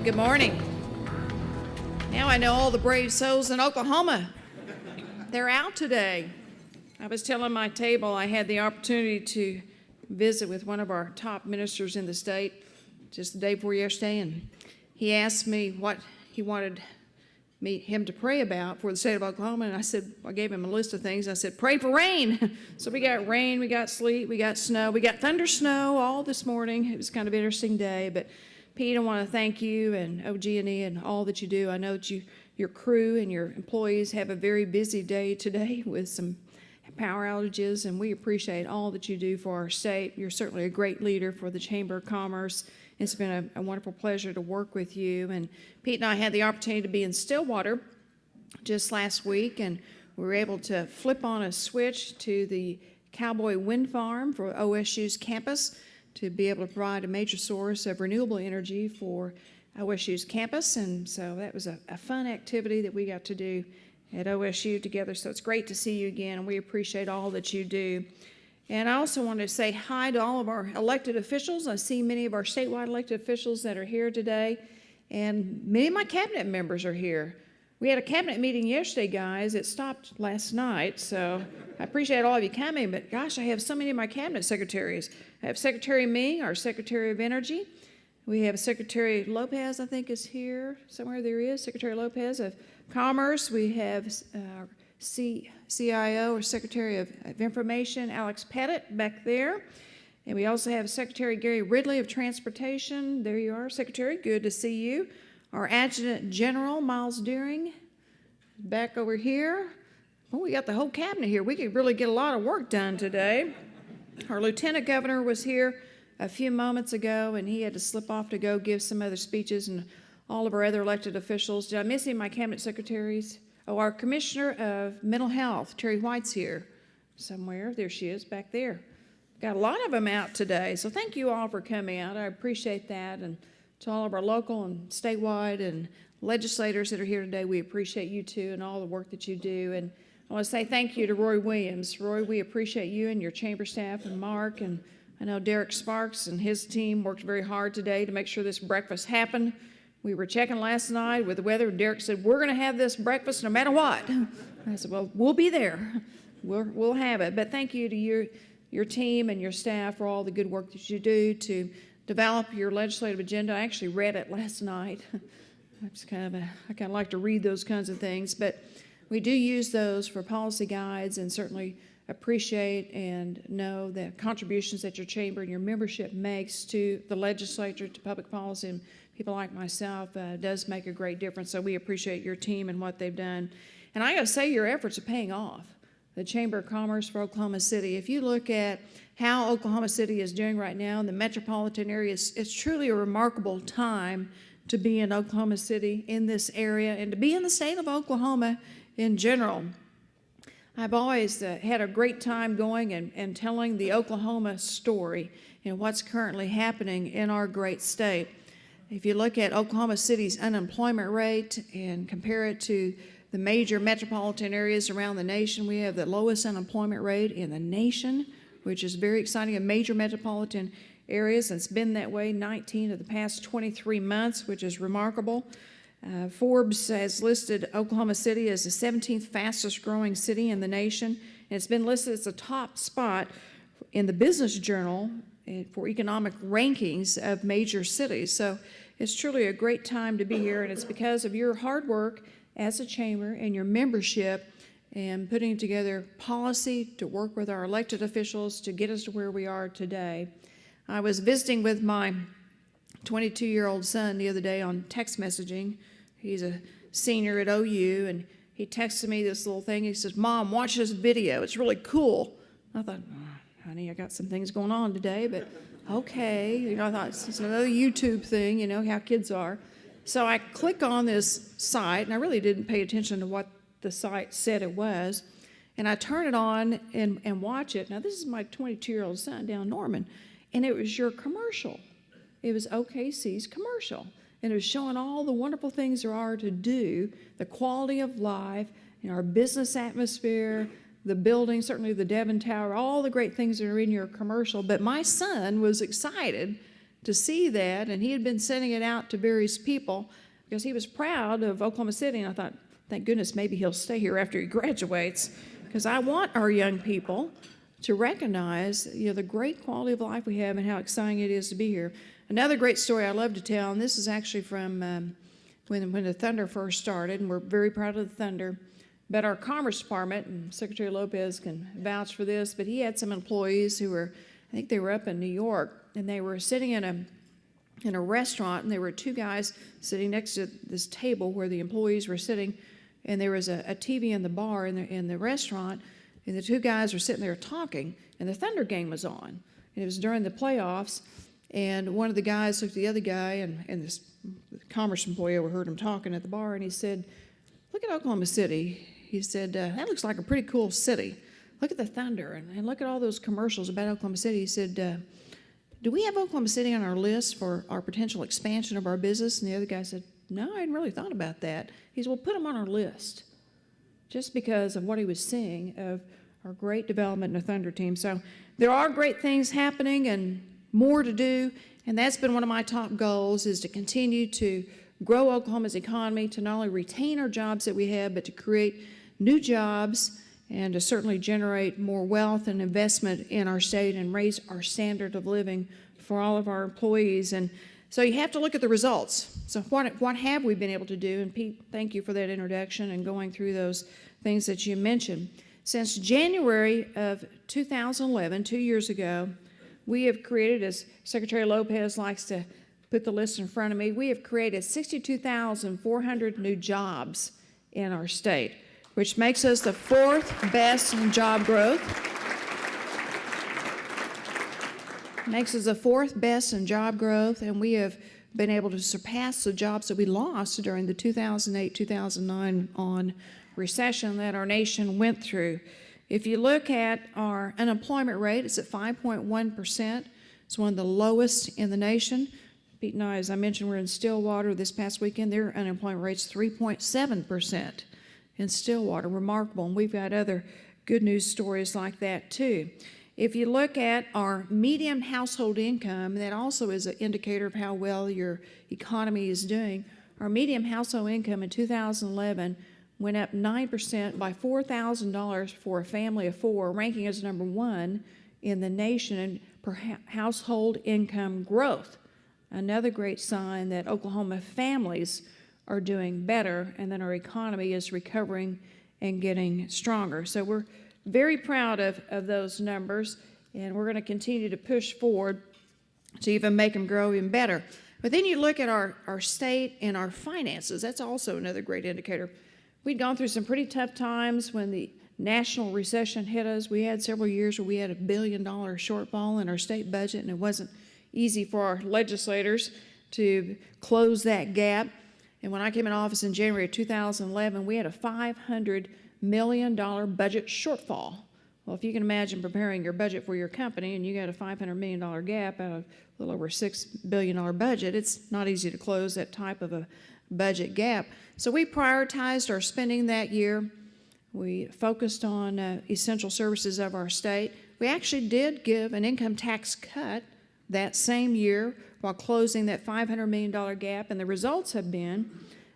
Good morning. Now I know all the brave souls in Oklahoma. They're out today. I was telling my table I had the opportunity to visit with one of our top ministers in the state just the day before yesterday, and he asked me what he wanted him to pray about for the state of Oklahoma, and I gave him a list of things. I said, pray for rain. So we got rain, we got sleet, we got snow, we got thunder snow all this morning. It was kind of an interesting day, but Pete, I want to thank you and OG&E and all that you do. I know that your crew and your employees have a very busy day today with some power outages, and we appreciate all that you do for our state. You're certainly a great leader for the Chamber of Commerce. It's been a wonderful pleasure to work with you. And Pete and I had the opportunity to be in Stillwater just last week, and we were able to flip on a switch to the Cowboy Wind Farm for OSU's campus to be able to provide a major source of renewable energy for OSU's campus. And so that was a fun activity that we got to do at OSU together. So it's great to see you again, and we appreciate all that you do. And I also want to say hi to all of our elected officials. I see many of our statewide elected officials that are here today, and many of my cabinet members are here. We had a cabinet meeting yesterday, guys. It stopped last night, so I appreciate all of you coming, but gosh, I have so many of my cabinet secretaries. I have Secretary Ming, our Secretary of Energy. We have Secretary Lopez, I think, is here. Somewhere there is, Secretary Lopez of Commerce. We have CIO, or Secretary of Information, Alex Pettit, back there. And we also have Secretary Gary Ridley of Transportation. There you are, Secretary. Good to see you. Our Adjutant General, Miles Deering, back over here. Well, we got the whole cabinet here. We could really get a lot of work done today. Our Lieutenant Governor was here a few moments ago, and he had to slip off to go give some other speeches, and all of our other elected officials. Did I miss any of my cabinet secretaries? Oh, our Commissioner of Mental Health, Terry White's here somewhere. There she is, back there. Got a lot of them out today, so thank you all for coming out. I appreciate that, and to all of our local and statewide and legislators that are here today, we appreciate you too and all the work that you do. And I want to say thank you to Roy Williams. Roy, we appreciate you and your chamber staff, and Mark, and I know Derek Sparks and his team worked very hard today to make sure this breakfast happened. We were checking last night with the weather, and Derek said, we're going to have this breakfast no matter what. I said, well, we'll be there. We'll have it. But thank you to your team and your staff for all the good work that you do to develop your legislative agenda. I actually read it last night. I kind of like to read those kinds of things, but we do use those for policy guides, and certainly appreciate and know the contributions that your chamber and your membership makes to the legislature, to public policy, and people like myself does make a great difference. So we appreciate your team and what they've done. And I got to say, your efforts are paying off. The Chamber of Commerce for Oklahoma City, if you look at how Oklahoma City is doing right now in the metropolitan area, it's truly a remarkable time to be in Oklahoma City, in this area, and to be in the state of Oklahoma in general. I've always had a great time going and telling the Oklahoma story and what's currently happening in our great state. If you look at Oklahoma City's unemployment rate and compare it to the major metropolitan areas around the nation, we have the lowest unemployment rate in the nation, which is very exciting. In major metropolitan areas, and it's been that way 19 of the past 23 months, which is remarkable. Forbes has listed Oklahoma City as the 17th fastest growing city in the nation, and it's been listed as the top spot in the Business Journal for economic rankings of major cities. So it's truly a great time to be here, and it's because of your hard work as a chamber and your membership and putting together policy to work with our elected officials to get us to where we are today. I was visiting with my 22-year-old son the other day on text messaging. He's a senior at OU, and he texted me this little thing. He says, Mom, watch this video. It's really cool. I thought, oh, honey, I got some things going on today, but okay. I thought it's another YouTube thing, how kids are. So I click on this site, and I really didn't pay attention to what the site said it was, and I turn it on and watch it. Now, this is my 22-year-old son down in Norman, and it was your commercial. It was OKC's commercial, and it was showing all the wonderful things there are to do, the quality of life, our business atmosphere, the building, certainly the Devon Tower, all the great things that are in your commercial. But my son was excited to see that, and he had been sending it out to various people because he was proud of Oklahoma City, and I thought, thank goodness maybe he'll stay here after he graduates, because I want our young people to recognize, the great quality of life we have and how exciting it is to be here. Another great story I love to tell, and this is actually from when the Thunder first started, and we're very proud of the Thunder. But our Commerce Department, and Secretary Lopez can vouch for this, but he had some employees who were, I think they were up in New York, and they were sitting in a restaurant, and there were two guys sitting next to this table where the employees were sitting, and there was a TV in the bar in the restaurant, and the two guys were sitting there talking, and the Thunder game was on, and it was during the playoffs, and one of the guys looked at the other guy, and this Commerce employee overheard him talking at the bar, and he said, "Look at Oklahoma City." He said, "That looks like a pretty cool city. Look at the Thunder, and look at all those commercials about Oklahoma City." He said, "Do we have Oklahoma City on our list for our potential expansion of our business?" And the other guy said, "No, I hadn't really thought about that." He said, "Well, put them on our list," just because of what he was seeing of our great development in the Thunder team. So there are great things happening and more to do, and that's been one of my top goals, is to continue to grow Oklahoma's economy, to not only retain our jobs that we have, but to create new jobs and to certainly generate more wealth and investment in our state and raise our standard of living for all of our employees. And so you have to look at the results. So what have we been able to do? And Pete, thank you for that introduction and going through those things that you mentioned. Since January of 2011, 2 years ago, we have created, as Secretary Lopez likes to put the list in front of me, we have created 62,400 new jobs in our state, which makes us the fourth best in job growth. Makes us the fourth best in job growth, and we have been able to surpass the jobs that we lost during the 2008-2009 on recession that our nation went through. If you look at our unemployment rate, it's at 5.1%. It's one of the lowest in the nation. Pete and I, as I mentioned, we're in Stillwater this past weekend. Their unemployment rate's 3.7% in Stillwater. Remarkable. And we've got other good news stories like that too. If you look at our median household income, that also is an indicator of how well your economy is doing. Our median household income in 2011 went up 9% by $4,000 for a family of four, ranking as number one in the nation per household income growth. Another great sign that Oklahoma families are doing better and that our economy is recovering and getting stronger. So we're very proud of those numbers, and we're going to continue to push forward to even make them grow even better. But then you look at our state and our finances. That's also another great indicator. We'd gone through some pretty tough times when the national recession hit us. We had several years where we had $1 billion shortfall in our state budget, and it wasn't easy for our legislators to close that gap. And when I came in office in January of 2011, we had a $500 million budget shortfall. Well, if you can imagine preparing your budget for your company and you got a $500 million gap out of a little over $6 billion budget, it's not easy to close that type of a budget gap. So we prioritized our spending that year. We focused on essential services of our state. We actually did give an income tax cut that same year while closing that $500 million gap, and the results have been,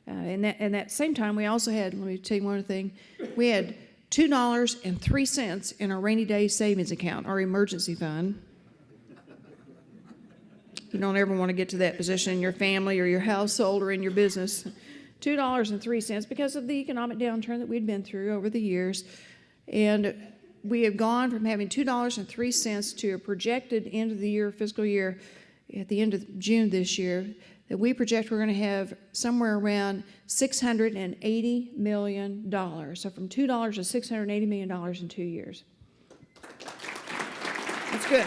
in that same time, we also had, let me tell you one thing, we had $2.03 in our rainy day savings account, our emergency fund. You don't ever want to get to that position in your family or your household or in your business. $2.03 because of the economic downturn that we'd been through over the years. And we have gone from having $2.03 to a projected end of the year, fiscal year, at the end of June this year, that we project we're going to have somewhere around $680 million. So from $2 to $680 million in 2 years. That's good.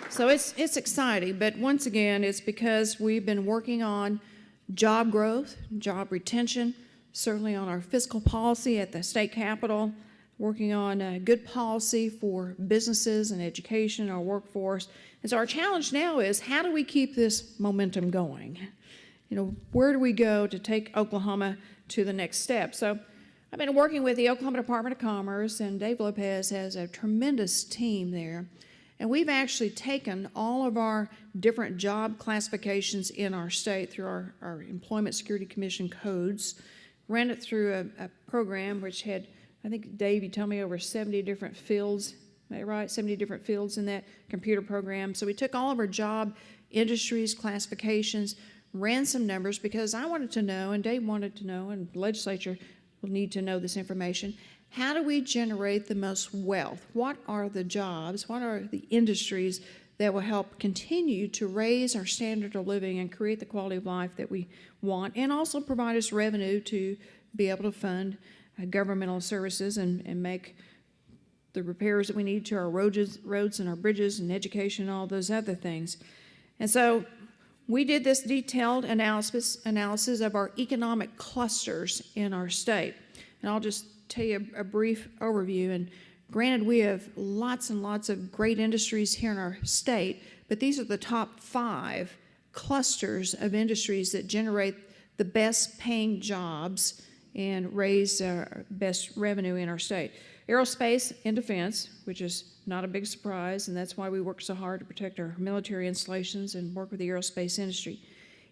So it's exciting, but once again, it's because we've been working on job growth, job retention, certainly on our fiscal policy at the state capitol, working on good policy for businesses and education, our workforce. And so our challenge now is, how do we keep this momentum going? Where do we go to take Oklahoma to the next step? So I've been working with the Oklahoma Department of Commerce, and Dave Lopez has a tremendous team there. And we've actually taken all of our different job classifications in our state through our Employment Security Commission codes, ran it through a program which had, I think, Dave, you told me over 70 different fields. Am I right? 70 different fields in that computer program. So we took all of our job industries, classifications, ran some numbers because I wanted to know, and Dave wanted to know, and the legislature will need to know this information. How do we generate the most wealth? What are the jobs? What are the industries that will help continue to raise our standard of living and create the quality of life that we want, and also provide us revenue to be able to fund governmental services and make the repairs that we need to our roads and our bridges and education and all those other things. And so we did this detailed analysis of our economic clusters in our state. And I'll just tell you a brief overview. And granted, we have lots and lots of great industries here in our state, but these are the top 5 clusters of industries that generate the best paying jobs and raise best revenue in our state. Aerospace and defense, which is not a big surprise, and that's why we work so hard to protect our military installations and work with the aerospace industry.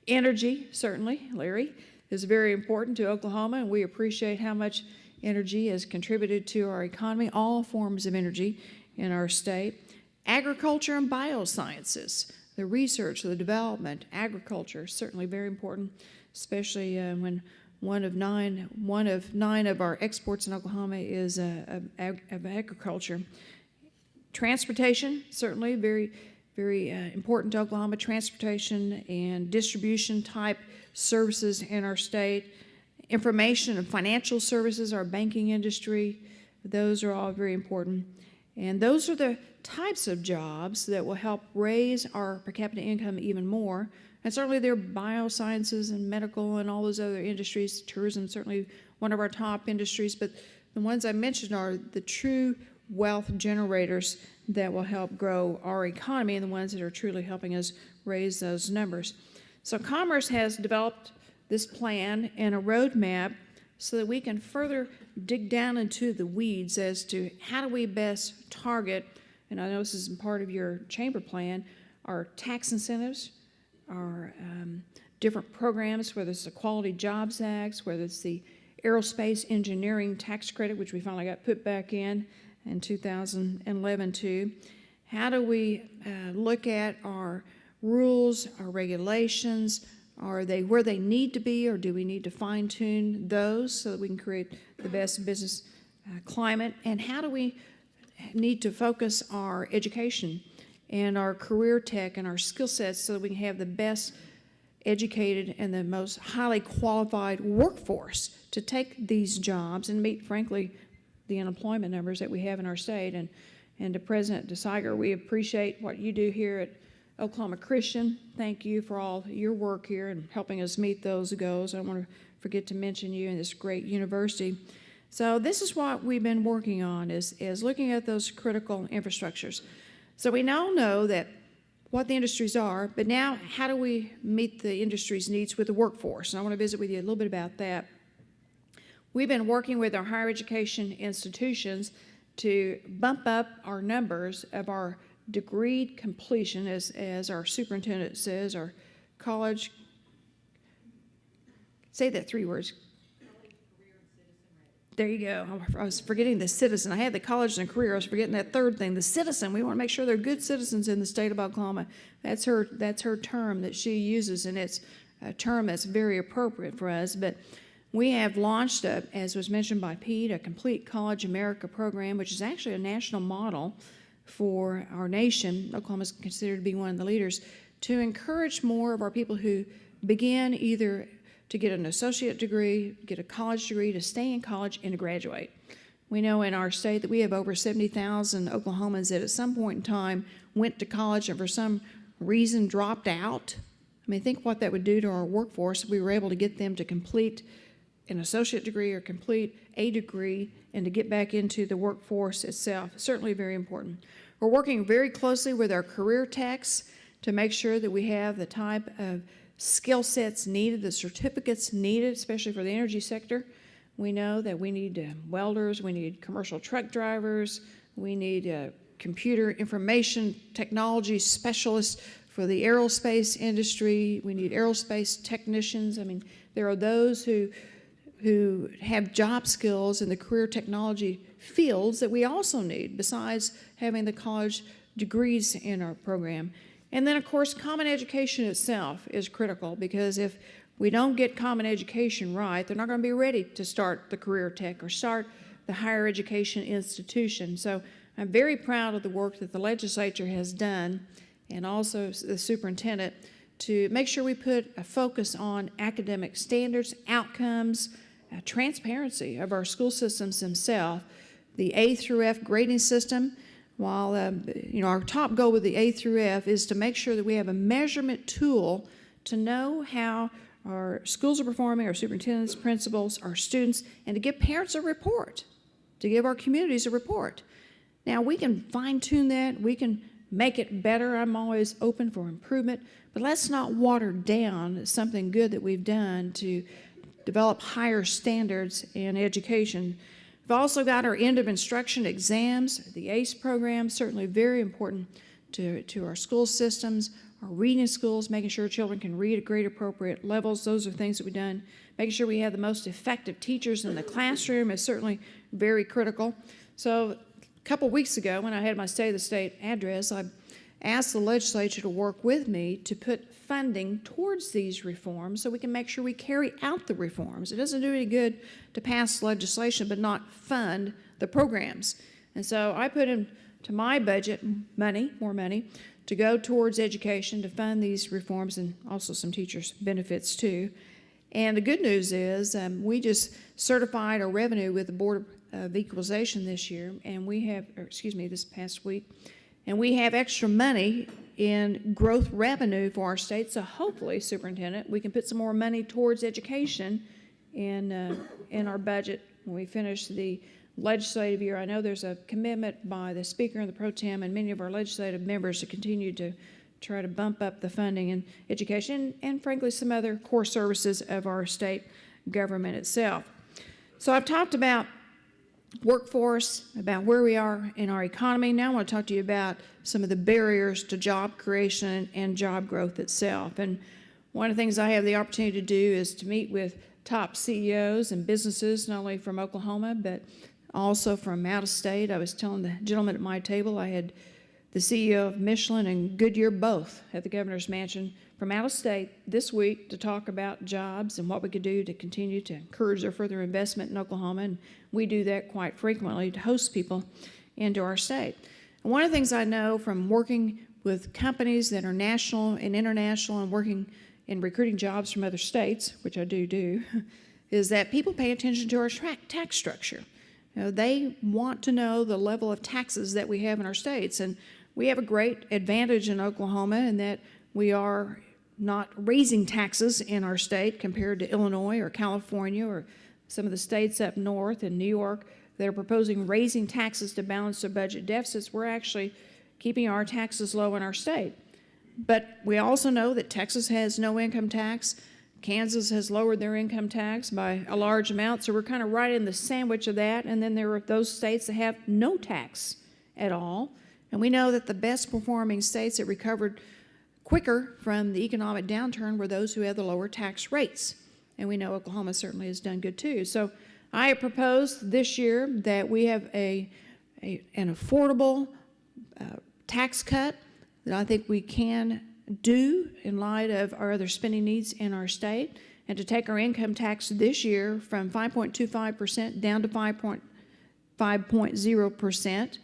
Energy, certainly, Larry, is very important to Oklahoma, and we appreciate how much energy has contributed to our economy, all forms of energy in our state. Agriculture and biosciences, the research, the development, agriculture, certainly very important, especially when one of nine of our exports in Oklahoma is of agriculture. Transportation, certainly very, very important to Oklahoma. Transportation and distribution type services in our state. Information and financial services, our banking industry, those are all very important. And those are the types of jobs that will help raise our per capita income even more. And certainly there are biosciences and medical and all those other industries. Tourism, certainly one of our top industries, but the ones I mentioned are the true wealth generators that will help grow our economy and the ones that are truly helping us raise those numbers. So Commerce has developed this plan and a roadmap so that we can further dig down into the weeds as to how do we best target, and I know this is part of your chamber plan, our tax incentives, our different programs, whether it's the Quality Jobs Act, whether it's the Aerospace Engineering Tax Credit, which we finally got put back in 2011 too. How do we look at our rules, our regulations? Are they where they need to be, or do we need to fine-tune those so that we can create the best business climate? And how do we need to focus our education and our career tech and our skill sets so that we can have the best educated and the most highly qualified workforce to take these jobs and meet, frankly, the unemployment numbers that we have in our state. And to President DeSiger, we appreciate what you do here at Oklahoma Christian. Thank you for all your work here and helping us meet those goals. I don't want to forget to mention you in this great university. So this is what we've been working on, is looking at those critical infrastructures. So we now know that what the industries are, but now how do we meet the industry's needs with the workforce? And I want to visit with you a little bit about that. We've been working with our higher education institutions to bump up our numbers of our degree completion, as our superintendent says, our college, say that 3 words. There you go. I was forgetting the citizen. I had the college and career. I was forgetting that third thing, the citizen. We want to make sure they're good citizens in the state of Oklahoma. That's her term that she uses, and it's a term that's very appropriate for us. But we have launched, as was mentioned by Pete, a Complete College America program, which is actually a national model for our nation. Oklahoma is considered to be one of the leaders, to encourage more of our people who begin either to get an associate degree, get a college degree, to stay in college and to graduate. We know in our state that we have over 70,000 Oklahomans that at some point in time went to college and for some reason dropped out. I mean, think what that would do to our workforce if we were able to get them to complete an associate degree or complete a degree and to get back into the workforce itself. Certainly very important. We're working very closely with our career techs to make sure that we have the type of skill sets needed, the certificates needed, especially for the energy sector. We know that we need welders, we need commercial truck drivers, we need computer information technology specialists for the aerospace industry. We need aerospace technicians. I mean, there are those who have job skills in the career technology fields that we also need, besides having the college degrees in our program. And then, of course, common education itself is critical, because if we don't get common education right, they're not going to be ready to start the career tech or start the higher education institution. So I'm very proud of the work that the legislature has done, and also the superintendent, to make sure we put a focus on academic standards, outcomes, transparency of our school systems themselves. The A through F grading system, while our top goal with the A through F is to make sure that we have a measurement tool to know how our schools are performing, our superintendents, principals, our students, and to give parents a report, to give our communities a report. Now, we can fine-tune that, we can make it better. I'm always open for improvement, but let's not water down something good that we've done to develop higher standards in education. We've also got our end of instruction exams, the ACE program, certainly very important to our school systems, our reading schools, making sure children can read at grade appropriate levels. Those are things that we've done. Making sure we have the most effective teachers in the classroom is certainly very critical. So a couple weeks ago, when I had my State of the State address, I asked the legislature to work with me to put funding towards these reforms so we can make sure we carry out the reforms. It doesn't do any good to pass legislation but not fund the programs. And so I put into my budget more money, to go towards education to fund these reforms, and also some teachers' benefits too. And the good news is we just certified our revenue with the Board of Equalization this year, and this past week, and we have extra money in growth revenue for our state. So hopefully, Superintendent, we can put some more money towards education in our budget when we finish the legislative year. I know there's a commitment by the Speaker and the Pro Tem and many of our legislative members to continue to try to bump up the funding in education and frankly some other core services of our state government itself. So I've talked about workforce, about where we are in our economy. Now I want to talk to you about some of the barriers to job creation and job growth itself. And one of the things I have the opportunity to do is to meet with top CEOs and businesses, not only from Oklahoma, but also from out of state. I was telling the gentleman at my table, I had the CEO of Michelin and Goodyear both at the governor's mansion from out of state this week to talk about jobs and what we could do to continue to encourage their further investment in Oklahoma. And we do that quite frequently to host people into our state. And one of the things I know from working with companies that are national and international and working in recruiting jobs from other states, which I do, is that people pay attention to our tax structure. They want to know the level of taxes that we have in our states. And we have a great advantage in Oklahoma in that we are not raising taxes in our state compared to Illinois or California or some of the states up north and New York that are proposing raising taxes to balance their budget deficits. We're actually keeping our taxes low in our state. But we also know that Texas has no income tax. Kansas has lowered their income tax by a large amount, so we're kind of right in the sandwich of that. And then there are those states that have no tax at all. And we know that the best performing states that recovered quicker from the economic downturn were those who had the lower tax rates. And we know Oklahoma certainly has done good too. So I have proposed this year that we have an affordable tax cut that I think we can do in light of our other spending needs in our state, and to take our income tax this year from 5.25% down to 5.0%.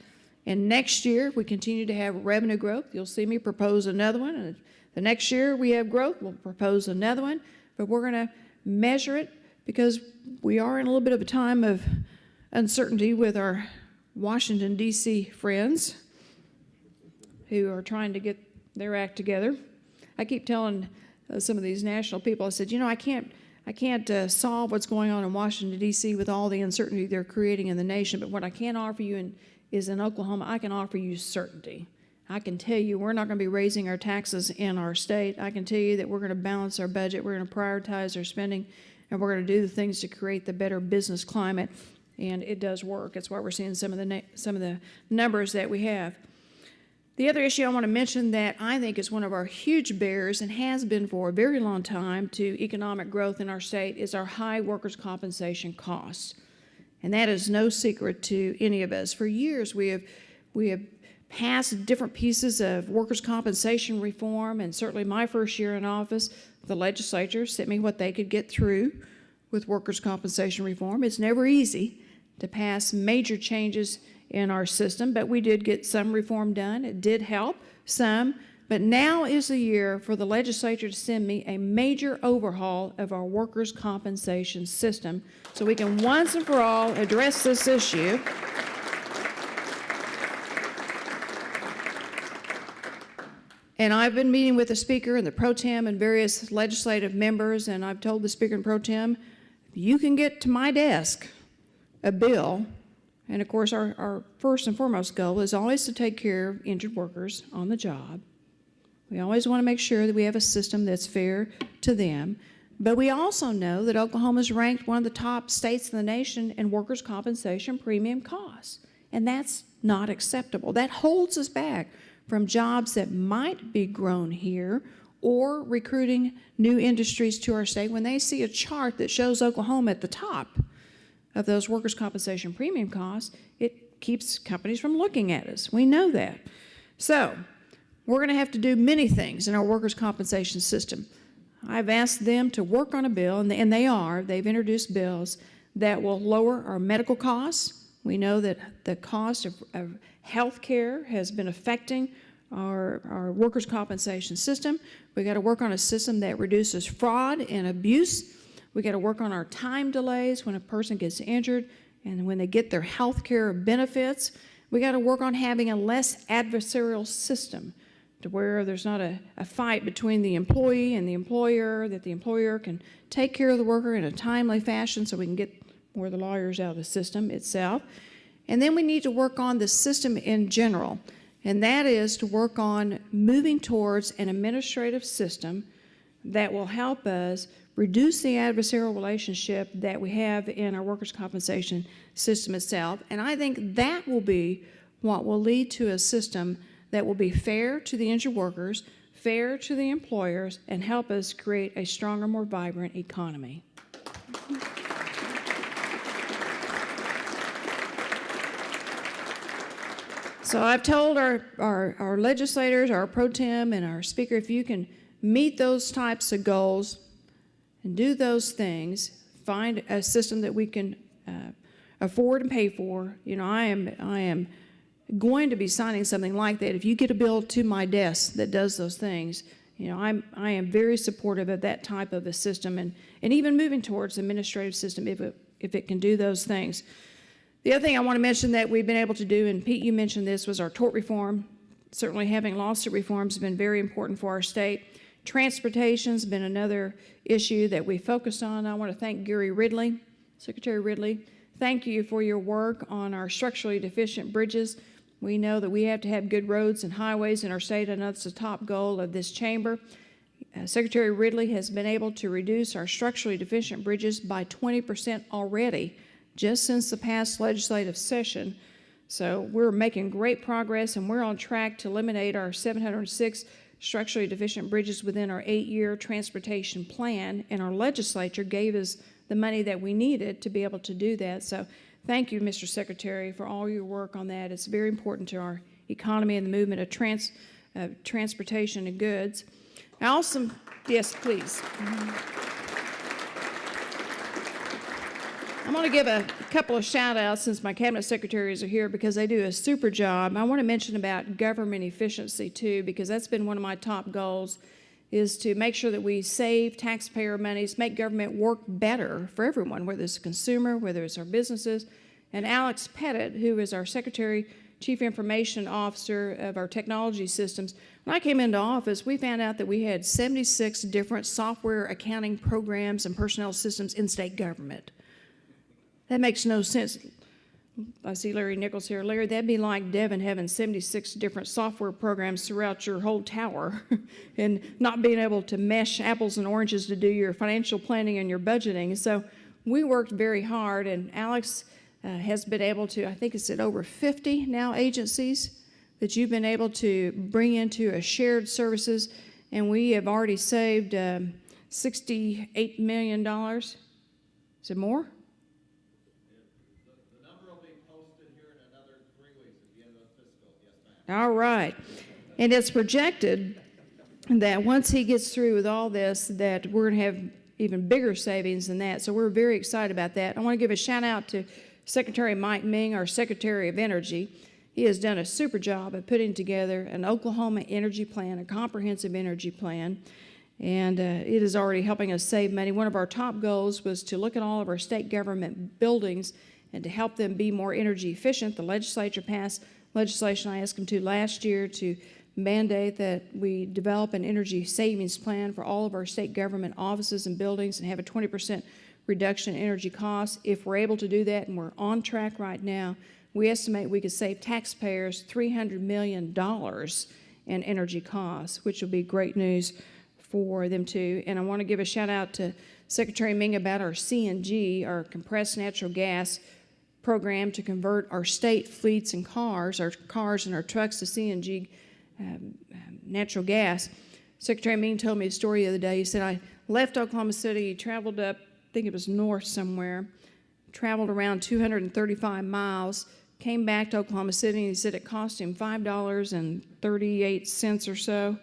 And next year, if we continue to have revenue growth, you'll see me propose another one. And if the next year we have growth, we'll propose another one. But we're going to measure it because we are in a little bit of a time of uncertainty with our Washington, D.C. friends who are trying to get their act together. I keep telling some of these national people, I said, I can't solve what's going on in Washington, D.C. with all the uncertainty they're creating in the nation, but what I can offer you is in Oklahoma, I can offer you certainty. I can tell you we're not going to be raising our taxes in our state. I can tell you that we're going to balance our budget, we're going to prioritize our spending, and we're going to do the things to create the better business climate, and it does work. That's why we're seeing some of the numbers that we have. The other issue I want to mention that I think is one of our huge barriers and has been for a very long time to economic growth in our state is our high workers' compensation costs. And that is no secret to any of us. For years we have passed different pieces of workers' compensation reform, and certainly my first year in office, the legislature sent me what they could get through with workers' compensation reform. It's never easy to pass major changes in our system, but we did get some reform done. It did help some, but now is the year for the legislature to send me a major overhaul of our workers' compensation system so we can once and for all address this issue. And I've been meeting with the Speaker and the Pro Tem and various legislative members, and I've told the Speaker and Pro Tem, you can get to my desk a bill. And of course, our first and foremost goal is always to take care of injured workers on the job. We always want to make sure that we have a system that's fair to them. But we also know that Oklahoma is ranked one of the top states in the nation in workers' compensation premium costs. And that's not acceptable. That holds us back from jobs that might be grown here or recruiting new industries to our state when they see a chart that shows Oklahoma at the top of those workers' compensation premium costs. It keeps companies from looking at us. We know that. So we're going to have to do many things in our workers' compensation system. I've asked them to work on a bill, and they are. They've introduced bills that will lower our medical costs. We know that the cost of health care has been affecting our workers' compensation system. We've got to work on a system that reduces fraud and abuse. We've got to work on our time delays when a person gets injured and when they get their health care benefits. We've got to work on having a less adversarial system to where there's not a fight between the employee and the employer, that the employer can take care of the worker in a timely fashion so we can get more of the lawyers out of the system itself. And then we need to work on the system in general, and that is to work on moving towards an administrative system that will help us reduce the adversarial relationship that we have in our workers' compensation system itself. And I think that will be what will lead to a system that will be fair to the injured workers, fair to the employers, and help us create a stronger, more vibrant economy. So I've told our legislators, our pro tem, and our speaker, if you can meet those types of goals and do those things, find a system that we can afford and pay for. You know, I am going to be signing something like that. If you get a bill to my desk that does those things, you know, I am very supportive of that type of a system, and even moving towards the administrative system if it can do those things. The other thing I want to mention that we've been able to do, and Pete, you mentioned this, was our tort reform. Certainly having lawsuit reforms has been very important for our state. Transportation's been another issue that we focused on. I want to thank Gary Ridley, Secretary Ridley. Thank you for your work on our structurally deficient bridges. We know that we have to have good roads and highways in our state, and that's the top goal of this chamber. Secretary Ridley has been able to reduce our structurally deficient bridges by 20% already, just since the past legislative session. So we're making great progress, and we're on track to eliminate our 706 structurally deficient bridges within our 8-year transportation plan, and our legislature gave us the money that we needed to be able to do that. So thank you, Mr. Secretary, for all your work on that. It's very important to our economy and the movement of transportation and goods. I also, yes, please. I'm going to give a couple of shout-outs since my cabinet secretaries are here because they do a super job. I want to mention about government efficiency too, because that's been one of my top goals, is to make sure that we save taxpayer monies, make government work better for everyone, whether it's a consumer, whether it's our businesses. And Alex Pettit, who is our Secretary, Chief Information Officer of our technology systems, when I came into office, we found out that we had 76 different software accounting programs and personnel systems in state government. That makes no sense. I see Larry Nichols here. Larry, that'd be like Devin having 76 different software programs throughout your whole tower and not being able to mesh apples and oranges to do your financial planning and your budgeting. So we worked very hard, and Alex has been able to, I think it's at over 50 now agencies that you've been able to bring into a shared services, and we have already saved $68 million. Is it more? The number will be posted here in another 3 weeks at the end of the fiscal. Yes, ma'am. All right. And it's projected that once he gets through with all this, that we're going to have even bigger savings than that. So we're very excited about that. I want to give a shout out to Secretary Mike Ming, our Secretary of Energy. He has done a super job of putting together an Oklahoma energy plan, a comprehensive energy plan, and it is already helping us save money. One of our top goals was to look at all of our state government buildings and to help them be more energy efficient. The legislature passed legislation I asked them to last year to mandate that we develop an energy savings plan for all of our state government offices and buildings and have a 20% reduction in energy costs. If we're able to do that, and we're on track right now, we estimate we could save taxpayers $300 million in energy costs, which will be great news for them too. And I want to give a shout out to Secretary Ming about our CNG, our compressed natural gas program to convert our state fleets and cars and our trucks to CNG natural gas. Secretary Ming told me a story the other day. He said, I left Oklahoma City, traveled up, I think it was north somewhere, traveled around 235 miles, came back to Oklahoma City, and he said it cost him $5.38 or so.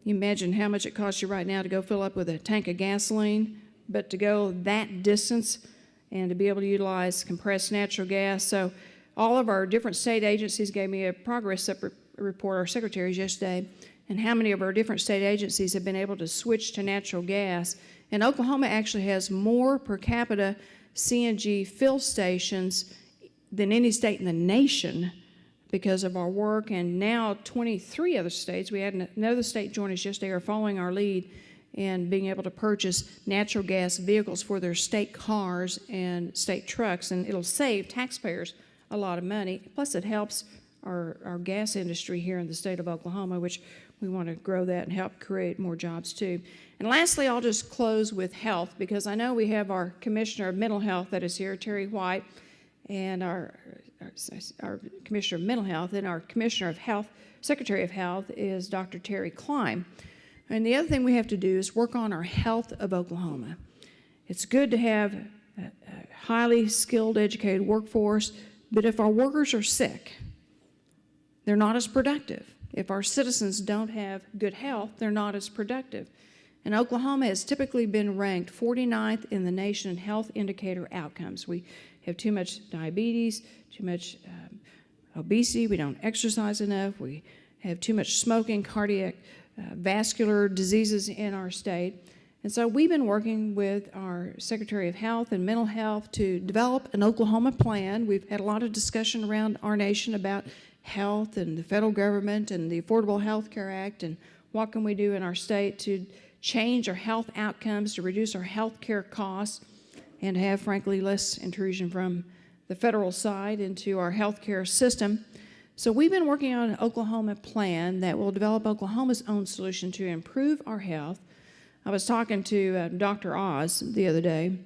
You imagine how much it costs you right now to go fill up with a tank of gasoline, but to go that distance and to be able to utilize compressed natural gas. So all of our different state agencies gave me a progress report, our secretaries yesterday, and how many of our different state agencies have been able to switch to natural gas. And Oklahoma actually has more per capita CNG fill stations than any state in the nation because of our work. And now 23 other states, we had another state join us yesterday, are following our lead and being able to purchase natural gas vehicles for their state cars and state trucks. And it'll save taxpayers a lot of money. Plus it helps our gas industry here in the state of Oklahoma, which we want to grow that and help create more jobs too. And lastly, I'll just close with health, because I know we have our Commissioner of Mental Health that is here, Terry White, and our Commissioner of Mental Health, and our Commissioner of Health, Secretary of Health is Dr. Terry Klein. And the other thing we have to do is work on our health of Oklahoma. It's good to have a highly skilled, educated workforce, but if our workers are sick, they're not as productive. If our citizens don't have good health, they're not as productive. And Oklahoma has typically been ranked 49th in the nation in health indicator outcomes. We have too much diabetes, too much obesity, we don't exercise enough, we have too much smoking, cardiac, vascular diseases in our state. And so we've been working with our Secretary of Health and Mental Health to develop an Oklahoma plan. We've had a lot of discussion around our nation about health and the federal government and the Affordable Health Care Act and what can we do in our state to change our health outcomes, to reduce our health care costs, and have, frankly, less intrusion from the federal side into our health care system. So we've been working on an Oklahoma plan that will develop Oklahoma's own solution to improve our health. I was talking to Dr. Oz the other day.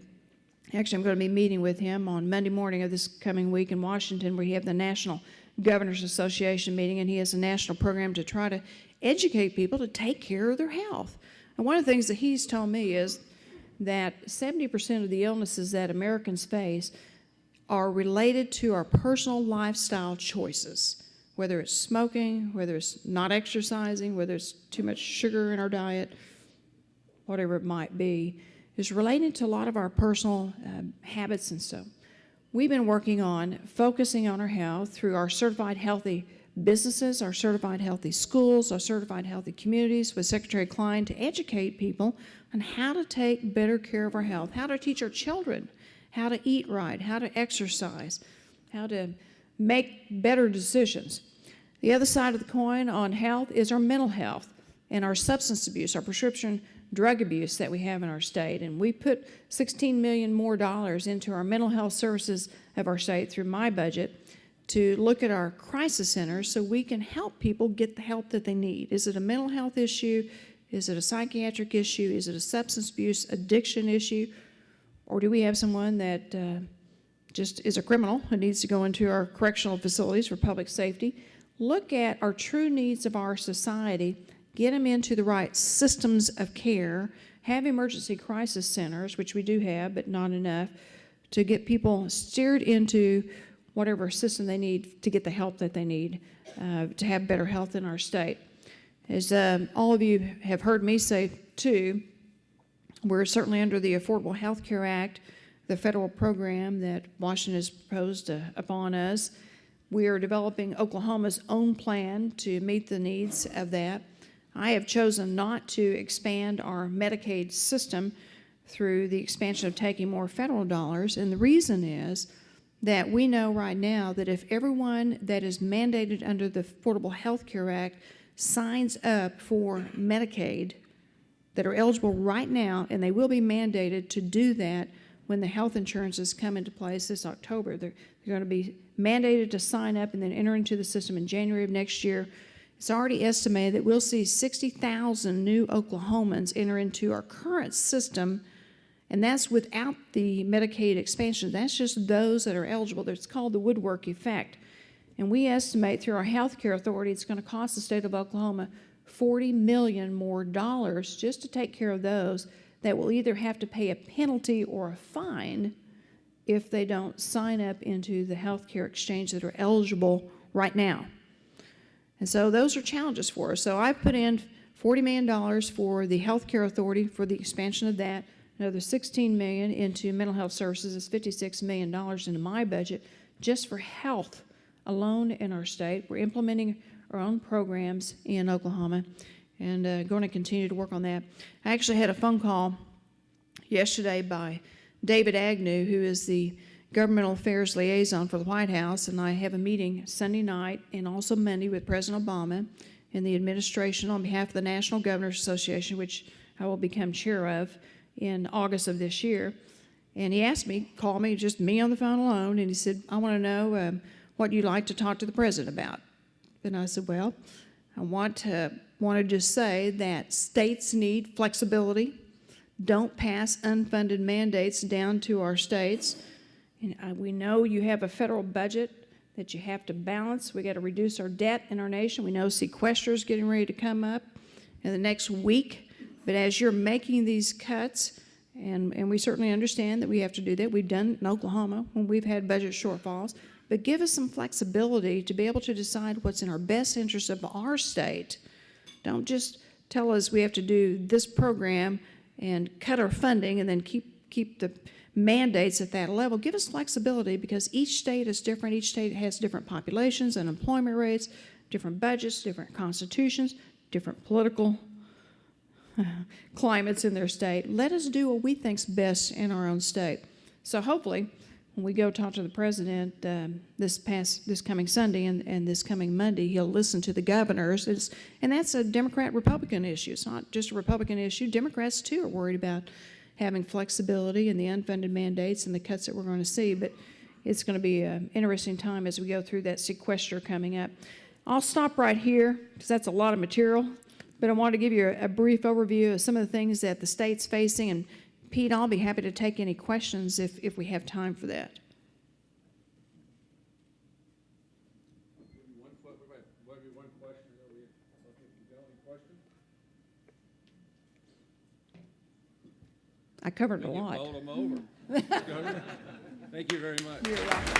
Actually, I'm going to be meeting with him on Monday morning of this coming week in Washington, where we have the National Governors Association meeting, and he has a national program to try to educate people to take care of their health. And one of the things that he's told me is that 70% of the illnesses that Americans face are related to our personal lifestyle choices, whether it's smoking, whether it's not exercising, whether it's too much sugar in our diet, whatever it might be, is related to a lot of our personal habits and stuff. We've been working on focusing on our health through our certified healthy businesses, our certified healthy schools, our certified healthy communities with Secretary Klein to educate people on how to take better care of our health, how to teach our children how to eat right, how to exercise, how to make better decisions. The other side of the coin on health is our mental health and our substance abuse, our prescription drug abuse that we have in our state. And we put $16 million more into our mental health services of our state through my budget to look at our crisis centers so we can help people get the help that they need. Is it a mental health issue? Is it a psychiatric issue? Is it a substance abuse addiction issue? Or do we have someone that just is a criminal who needs to go into our correctional facilities for public safety. Look at our true needs of our society, get them into the right systems of care, have emergency crisis centers, which we do have, but not enough, to get people steered into whatever system they need to get the help that they need to have better health in our state. As all of you have heard me say, too, we're certainly under the Affordable Health Care Act, the federal program that Washington has proposed upon us. We are developing Oklahoma's own plan to meet the needs of that. I have chosen not to expand our Medicaid system through the expansion of taking more federal dollars, and the reason is that we know right now that if everyone that is mandated under the Affordable Health Care Act signs up for Medicaid that are eligible right now, and they will be mandated to do that when the health insurances come into place this October. They're going to be mandated to sign up and then enter into the system in January of next year. It's already estimated that we'll see 60,000 new Oklahomans enter into our current system, and that's without the Medicaid expansion. That's just those that are eligible. It's called the woodwork effect. And we estimate through our health care authority it's going to cost the state of Oklahoma $40 million more just to take care of those that will either have to pay a penalty or a fine if they don't sign up into the health care exchange that are eligible right now. And so those are challenges for us. So I've put in $40 million for the health care authority for the expansion of that, another $16 million into mental health services. It's $56 million into my budget just for health alone in our state. We're implementing our own programs in Oklahoma and going to continue to work on that. I actually had a phone call yesterday by David Agnew, who is the governmental affairs liaison for the White House, and I have a meeting Sunday night and also Monday with President Obama and the administration on behalf of the National Governors Association, which I will become chair of in August of this year. And he asked me, called me, just me on the phone alone, and he said, I want to know what you'd like to talk to the president about. And I said, well, I want to just say that states need flexibility. Don't pass unfunded mandates down to our states. And we know you have a federal budget that you have to balance. We got to reduce our debt in our nation. We know sequester is getting ready to come up in the next week. But as you're making these cuts, and we certainly understand that we have to do that. We've done it in Oklahoma when we've had budget shortfalls. But give us some flexibility to be able to decide what's in our best interest of our state. Don't just tell us we have to do this program and cut our funding and then keep the mandates at that level. Give us flexibility because each state is different. Each state has different populations, unemployment rates, different budgets, different constitutions, different political climates in their state. Let us do what we think's best in our own state. So hopefully, when we go talk to the president this coming Sunday and this coming Monday, he'll listen to the governors. And that's a Democrat-Republican issue. It's not just a Republican issue. Democrats, too, are worried about having flexibility and the unfunded mandates and the cuts that we're going to see. But it's going to be an interesting time as we go through that sequester coming up. I'll stop right here because that's a lot of material. But I want to give you a brief overview of some of the things that the state's facing. And Pete, I'll be happy to take any questions if we have time for that. One question. Any questions? I covered a lot. Roll them over. Thank you very much. You're welcome.